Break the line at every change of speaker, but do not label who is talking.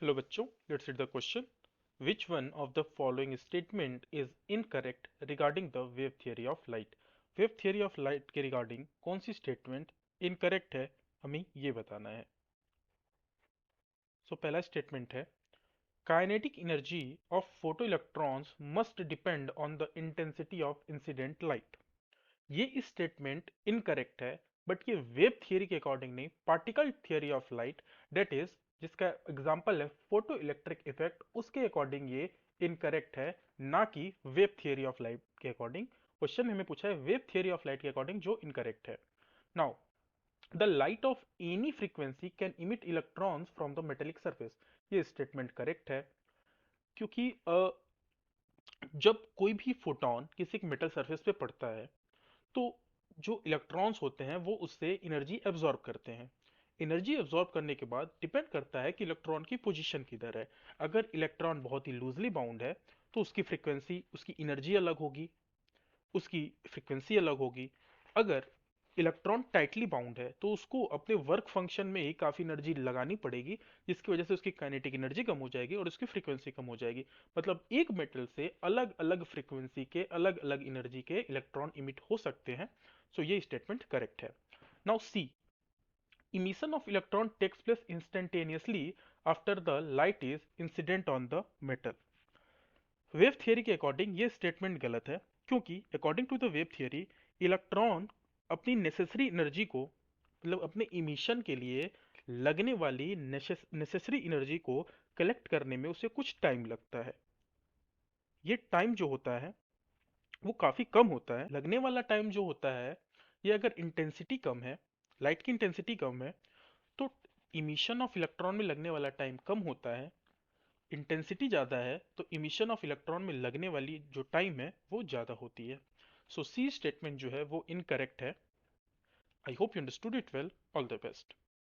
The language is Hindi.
हेलो बच्चों, let's read the question. Which one of the following statement is incorrect regarding the wave theory of light? Wave theory of light के regarding कौन सी statement incorrect है, हमें ये बताना है. पहला statement है kinetic energy of photoelectrons must depend on the intensity of incident light. ये स्टेटमेंट इनकरेक्ट है, बट ये वेव थियरी के अकॉर्डिंग नहीं, particle theory of light that is जिसका एग्जांपल है फोटो इलेक्ट्रिक इफेक्ट, उसके अकॉर्डिंग ये इनकरेक्ट है, ना कि वेव थियरी ऑफ लाइट के अकॉर्डिंग. क्वेश्चन हमें पूछा है वेव थियरी ऑफ लाइट के अकॉर्डिंग जो इनकरेक्ट है. Now the light of any frequency can emit electrons from the metallic surface. ये स्टेटमेंट करेक्ट है, क्योंकि जब कोई भी फोटोन किसी मेटल सरफेस पे पड़ता है तो जो इलेक्ट्रॉन्स होते हैं वो उससे एनर्जी एब्जॉर्ब करते हैं. एनर्जी एब्जॉर्ब करने के बाद डिपेंड करता है कि इलेक्ट्रॉन की पोजीशन किधर है. अगर इलेक्ट्रॉन बहुत ही लूजली बाउंड है तो उसकी फ्रीक्वेंसी, उसकी एनर्जी अलग होगी, उसकी फ्रीक्वेंसी अलग होगी. अगर इलेक्ट्रॉन टाइटली बाउंड है तो उसको अपने वर्क फंक्शन में ही काफी एनर्जी लगानी पड़ेगी, जिसकी वजह से उसकी काइनेटिक एनर्जी कम हो जाएगी और उसकी फ्रीक्वेंसी कम हो जाएगी. मतलब एक मेटल से अलग अलग फ्रीक्वेंसी के अलग अलग एनर्जी के इलेक्ट्रॉन इमिट हो सकते हैं. ये स्टेटमेंट करेक्ट है. Now see, emission of electron takes place instantaneously after the light is incident on the metal. Wave theory के अकॉर्डिंग ये स्टेटमेंट गलत है, क्योंकि according to the wave theory electron अपनी नेसेसरी एनर्जी को, मतलब अपने इमिशन के लिए लगने वाली नेसेसरी एनर्जी को कलेक्ट करने में उसे कुछ टाइम लगता है. ये टाइम जो होता है वो काफी कम होता है. लगने वाला टाइम जो होता है, ये अगर इंटेंसिटी कम है, लाइट की इंटेंसिटी कम है, तो इमिशन ऑफ इलेक्ट्रॉन में लगने वाला टाइम कम होता है. इंटेंसिटी ज़्यादा है तो इमिशन ऑफ इलेक्ट्रॉन में लगने वाली जो टाइम है वो ज़्यादा होती है. सी स्टेटमेंट जो है वो इनकरेक्ट है. I hope you understood it well. All the best.